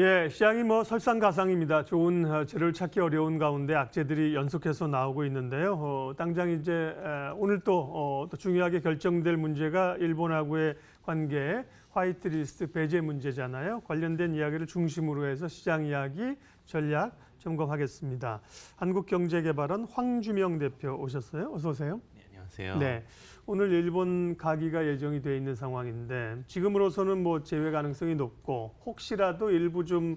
예, 시장이 설상가상입니다. 좋은 재료를 찾기 어려운 가운데 악재들이 연속해서 나오고 있는데요. 당장 이제 오늘 또 중요하게 결정될 문제가 일본하고의 관계 화이트리스트 배제 문제잖아요. 관련된 이야기를 중심으로 해서 시장 이야기, 전략 점검하겠습니다. 한국경제개발원 황주명 대표 오셨어요. 어서 오세요. 네, 안녕하세요. 네, 오늘 일본 가기가 예정이 돼 있는 상황인데 지금으로서는 제외 가능성이 높고 혹시라도 일부 좀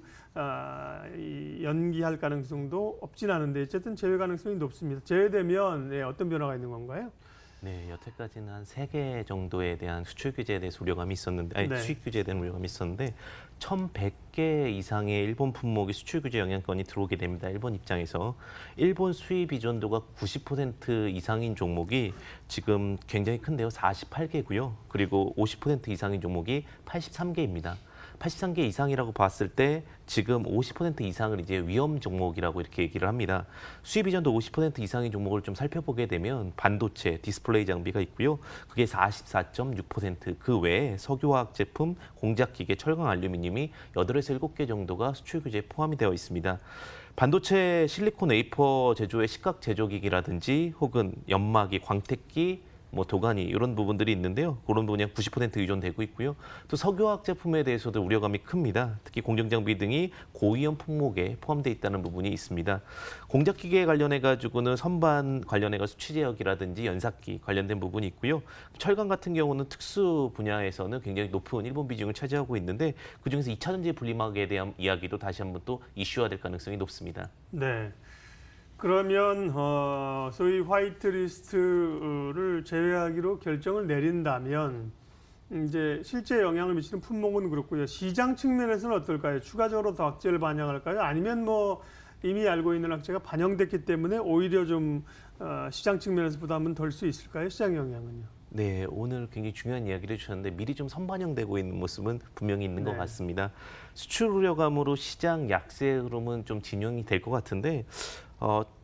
연기할 가능성도 없진 않은데 어쨌든 제외 가능성이 높습니다. 제외되면 어떤 변화가 있는 건가요? 네, 여태까지는 한 3개 정도에 대한 수출 규제에 대해서 우려감이 있었는데, 네. 수입 규제에 대한 우려감이 있었는데 1,100개 이상의 일본 품목이 수출 규제 영향권이 들어오게 됩니다. 일본 입장에서 일본 수입 의존도가 90% 이상인 종목이 지금 굉장히 큰데요. 48개고요. 그리고 50% 이상인 종목이 83개입니다. 83개 이상이라고 봤을 때 지금 50% 이상을 이제 위험 종목이라고 이렇게 얘기를 합니다. 수입 이전도 50% 이상의 종목을 좀 살펴보게 되면 반도체, 디스플레이 장비가 있고요. 그게 44.6%, 그 외에 석유화학 제품, 공작기계, 철강, 알루미늄이 8에서 7개 정도가 수출 규제에 포함이 되어 있습니다. 반도체 실리콘 웨이퍼 제조의 식각 제조기기라든지 혹은 연마기, 광택기, 도가니 이런 부분들이 있는데요. 그런 부분이 90% 의존되고 있고요. 또 석유화학 제품에 대해서도 우려감이 큽니다. 특히 공정장비 등이 고위험 품목에 포함되어 있다는 부분이 있습니다. 공작기계 관련해 가지고는 선반 관련해 가지고 수치제약이라든지 연삭기 관련된 부분이 있고요. 철강 같은 경우는 특수 분야에서는 굉장히 높은 일본 비중을 차지하고 있는데 그중에서 2차 전지 분리막에 대한 이야기도 다시 한번 또 이슈화될 가능성이 높습니다. 네. 그러면 소위 화이트리스트를 제외하기로 결정을 내린다면 이제 실제 영향을 미치는 품목은 그렇고요. 시장 측면에서는 어떨까요? 추가적으로 더 악재를 반영할까요? 아니면 이미 알고 있는 악재가 반영됐기 때문에 오히려 좀 시장 측면에서 부담은 덜 수 있을까요? 시장 영향은요? 네, 오늘 굉장히 중요한 이야기를 해주셨는데 미리 좀 선반영되고 있는 모습은 분명히 있는 것 같습니다. 수출 우려감으로 시장 약세 흐름은 좀 진용이 될 것 같은데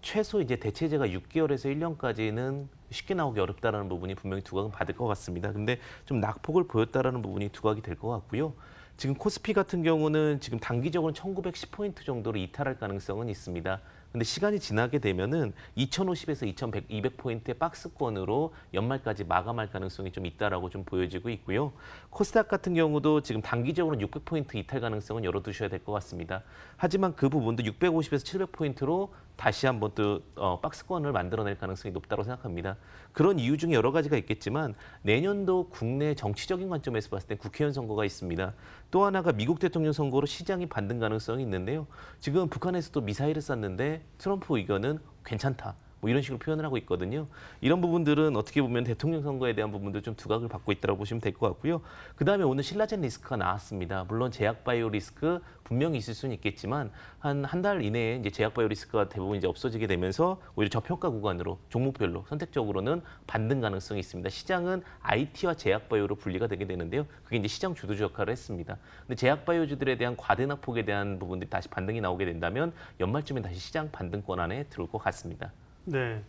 최소 이제 대체제가 6개월에서 1년까지는 쉽게 나오기 어렵다라는 부분이 분명히 두각은 받을 것 같습니다. 근데 좀 낙폭을 보였다라는 부분이 두각이 될 것 같고요. 지금 코스피 같은 경우는 지금 단기적으로는 1910포인트 정도로 이탈할 가능성은 있습니다. 근데 시간이 지나게 되면은 2050에서 2100, 200포인트의 박스권으로 연말까지 마감할 가능성이 좀 있다라고 좀 보여지고 있고요. 코스닥 같은 경우도 지금 단기적으로는 600포인트 이탈 가능성은 열어두셔야 될 것 같습니다. 하지만 그 부분도 650에서 700포인트로 다시 한번 또 박스권을 만들어낼 가능성이 높다고 생각합니다. 그런 이유 중에 여러 가지가 있겠지만 내년도 국내 정치적인 관점에서 봤을 때 국회의원 선거가 있습니다. 또 하나가 미국 대통령 선거로 시장이 반등 가능성이 있는데요. 지금 북한에서도 미사일을 쐈는데 트럼프 의견은 괜찮다. 이런 식으로 표현을 하고 있거든요. 이런 부분들은 어떻게 보면 대통령 선거에 대한 부분도 좀 두각을 받고 있다고 보시면 될 것 같고요. 그다음에 오늘 신라젠 리스크가 나왔습니다. 물론 제약바이오 리스크 분명히 있을 수는 있겠지만 한 달 이내에 이제 제약바이오 리스크가 대부분 이제 없어지게 되면서 오히려 저평가 구간으로 종목별로 선택적으로는 반등 가능성이 있습니다. 시장은 IT와 제약바이오로 분리가 되게 되는데요. 그게 이제 시장 주도주 역할을 했습니다. 근데 제약바이오주들에 대한 과대낙폭에 대한 부분들이 다시 반등이 나오게 된다면 연말쯤에 다시 시장 반등권 안에 들어올 것 같습니다. 네.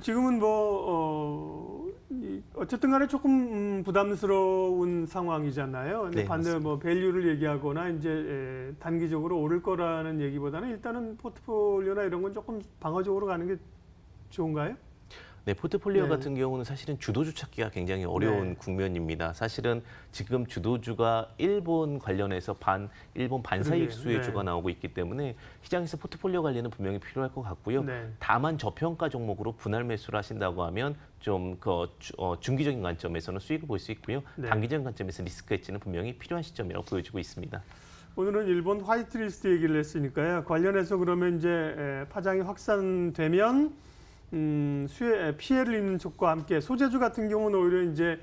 지금은 어쨌든 간에 조금 부담스러운 상황이잖아요. 근데 네, 반대로 밸류를 얘기하거나 이제 단기적으로 오를 거라는 얘기보다는 일단은 포트폴리오나 이런 건 조금 방어적으로 가는 게 좋은가요? 네, 포트폴리오 네. 같은 경우는 사실은 주도주 찾기가 굉장히 어려운 국면입니다. 사실은 지금 주도주가 일본 관련해서 일본 반사익 수혜주가 나오고 있기 때문에 시장에서 포트폴리오 관리는 분명히 필요할 것 같고요. 다만 저평가 종목으로 분할 매수를 하신다고 하면 좀 중기적인 관점에서는 수익을 볼 수 있고요. 단기적인 관점에서 리스크 헤지는 분명히 필요한 시점이라고 보여지고 있습니다. 오늘은 일본 화이트리스트 얘기를 했으니까요. 관련해서 그러면 이제 파장이 확산되면 피해를 입는 쪽과 함께 소재주 같은 경우는 오히려 이제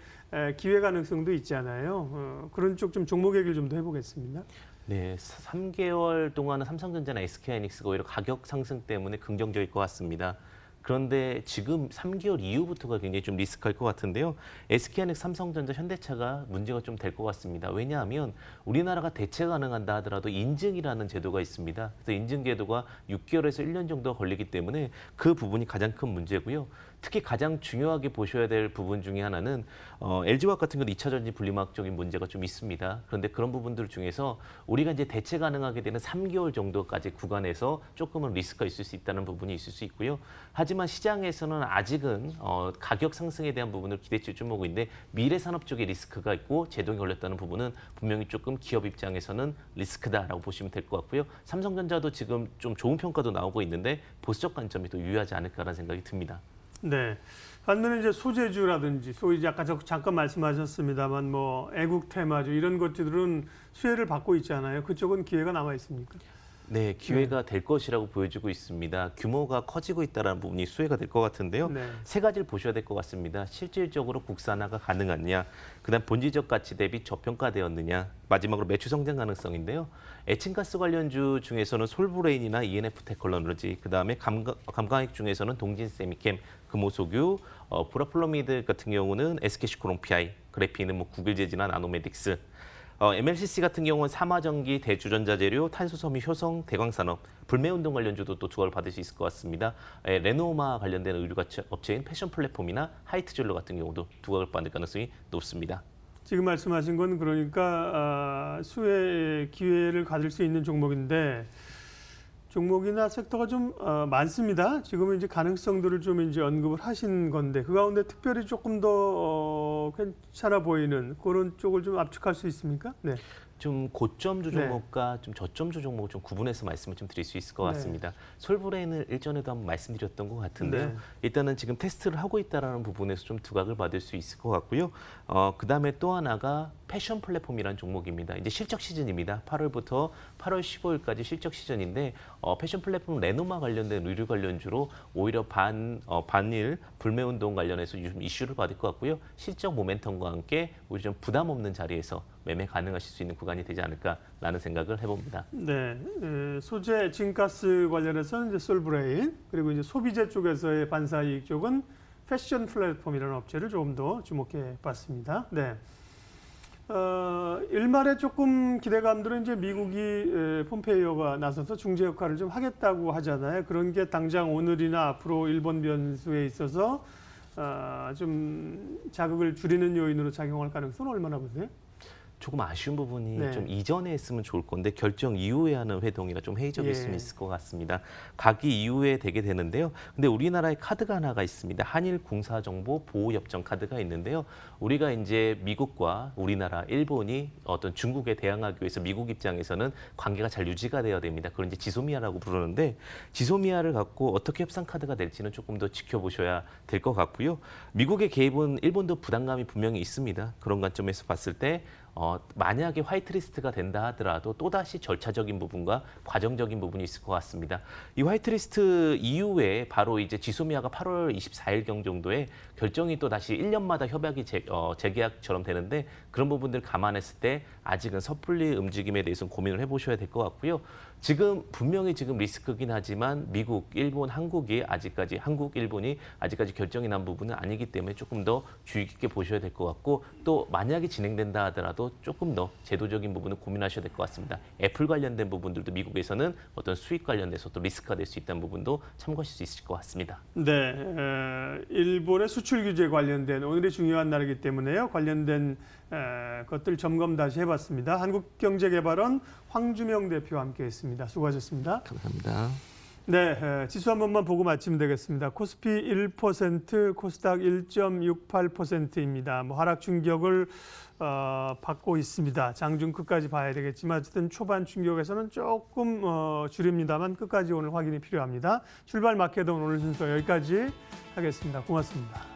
기회 가능성도 있잖아요. 그런 쪽 좀 종목 얘기를 좀 더 해보겠습니다. 네, 3개월 동안은 삼성전자나 SK하이닉스가 오히려 가격 상승 때문에 긍정적일 것 같습니다. 그런데 지금 3개월 이후부터가 굉장히 좀 리스크할 것 같은데요. SK하이닉스, 삼성전자, 현대차가 문제가 좀 될 것 같습니다. 왜냐하면 우리나라가 대체 가능한다 하더라도 인증이라는 제도가 있습니다. 그래서 인증 제도가 6개월에서 1년 정도 걸리기 때문에 그 부분이 가장 큰 문제고요. 특히 가장 중요하게 보셔야 될 부분 중에 하나는 LG화학 같은 경우는 2차 전지 분리막적인 문제가 좀 있습니다. 그런데 그런 부분들 중에서 우리가 이제 대체 가능하게 되는 3개월 정도까지 구간에서 조금은 리스크가 있을 수 있다는 부분이 있을 수 있고요. 하지만 시장에서는 아직은 가격 상승에 대한 부분을 기대치 좀 보고 있는데 미래 산업 쪽에 리스크가 있고 제동이 걸렸다는 부분은 분명히 조금 기업 입장에서는 리스크다라고 보시면 될 것 같고요. 삼성전자도 지금 좀 좋은 평가도 나오고 있는데 보수적 관점이 더 유효하지 않을까라는 생각이 듭니다. 네. 반면에 이제 소재주라든지 소위 이제 아까 잠깐 말씀하셨습니다만 뭐 애국 테마주 이런 것들은 수혜를 받고 있잖아요. 그쪽은 기회가 남아 있습니까? 네, 기회가 될 것이라고 보여지고 있습니다. 규모가 커지고 있다는 부분이 수혜가 될 것 같은데요. 네. 세 가지를 보셔야 될 것 같습니다. 실질적으로 국산화가 가능하냐, 그다음 본질적 가치 대비 저평가되었느냐, 마지막으로 매출 성장 가능성인데요. 에칭가스 관련주 중에서는 솔브레인이나 ENF 테크놀로지, 그다음에 감광액 중에서는 동진 세미캠, 금호석유, 보라플로미드 같은 경우는 SK시코론 PI, 그래피는 뭐 구글제지나 나노메딕스. MLCC 같은 경우는 삼화전기, 대주전자재료, 탄소섬유, 효성, 대광산업, 불매운동 관련주도 또 두각을 받을 수 있을 것 같습니다. 레노마 관련된 의류가치 업체인 패션 플랫폼이나 하이트젤로 같은 경우도 두각을 받을 가능성이 높습니다. 지금 말씀하신 건 그러니까 수혜 기회를 가질 수 있는 종목인데 종목이나 섹터가 좀 많습니다. 지금은 이제 가능성들을 좀 이제 언급을 하신 건데 그 가운데 특별히 조금 더 괜찮아 보이는 그런 쪽을 좀 압축할 수 있습니까? 네. 좀 고점주 네. 종목과 좀 저점주 종목을 좀 구분해서 말씀을 좀 드릴 수 있을 것 같습니다. 솔브레인을 일전에도 한번 말씀드렸던 것 같은데요. 네. 일단은 지금 테스트를 하고 있다는 부분에서 좀 두각을 받을 수 있을 것 같고요. 그다음에 또 하나가 패션 플랫폼이라는 종목입니다. 이제 실적 시즌입니다. 8월부터 8월 15일까지 실적 시즌인데 패션 플랫폼 레노마 관련된 의류 관련주로 오히려 반일 불매운동 관련해서 요즘 이슈를 받을 것 같고요. 실적 모멘텀과 함께 우리 좀 부담 없는 자리에서 매매 가능하실 수 있는 구간이 되지 않을까라는 생각을 해봅니다. 네, 소재 진가스 관련해서는 이제 솔브레인 그리고 이제 소비재 쪽에서의 반사이익 쪽은 패션 플랫폼이라는 업체를 조금 더 주목해 봤습니다. 네. 일말에 조금 기대감들은 이제 미국이 폼페이오가 나서서 중재 역할을 좀 하겠다고 하잖아요. 그런 게 당장 오늘이나 앞으로 일본 변수에 있어서 좀 자극을 줄이는 요인으로 작용할 가능성은 얼마나 보세요? 조금 아쉬운 부분이 네. 좀 이전에 했으면 좋을 건데 결정 이후에 하는 회동이라 좀 회의적일 예. 수는 있을 것 같습니다. 가기 이후에 되게 되는데요. 근데 우리나라에 카드가 하나가 있습니다. 한일 군사정보 보호협정 카드가 있는데요. 우리가 이제 미국과 우리나라, 일본이 어떤 중국에 대항하기 위해서 미국 입장에서는 관계가 잘 유지가 되어야 됩니다. 그걸 이제 지소미아라고 부르는데 지소미아를 갖고 어떻게 협상 카드가 될지는 조금 더 지켜보셔야 될 것 같고요. 미국의 개입은 일본도 부담감이 분명히 있습니다. 그런 관점에서 봤을 때 만약에 화이트리스트가 된다 하더라도 또다시 절차적인 부분과 과정적인 부분이 있을 것 같습니다. 이 화이트리스트 이후에 바로 이제 지소미아가 8월 24일경 정도에 결정이 또 다시 1년마다 협약이 재계약처럼 되는데 그런 부분들 감안했을 때 아직은 섣불리 움직임에 대해서는 고민을 해보셔야 될 것 같고요. 지금 분명히 지금 리스크긴 하지만 미국, 일본, 한국이 아직까지 한국, 일본이 아직까지 결정이 난 부분은 아니기 때문에 조금 더 주의 깊게 보셔야 될 것 같고 또 만약에 진행된다 하더라도 조금 더 제도적인 부분을 고민하셔야 될 것 같습니다. 애플 관련된 부분들도 미국에서는 어떤 수익 관련돼서 또 리스크가 될 수 있다는 부분도 참고하실 수 있을 것 같습니다. 네, 일본의 수출 규제 관련된 오늘이 중요한 날이기 때문에요. 관련된 것들 점검 다시 해봤습니다. 한국경제개발원 황주명 대표와 함께했습니다. 수고하셨습니다. 감사합니다. 네, 지수 한 번만 보고 마치면 되겠습니다. 코스피 1%, 코스닥 1.68%입니다. 뭐 하락 충격을 받고 있습니다. 장중 끝까지 봐야 되겠지만 어쨌든 초반 충격에서는 조금 줄입니다만 끝까지 오늘 확인이 필요합니다. 출발 마켓은 오늘 순서 여기까지 하겠습니다. 고맙습니다.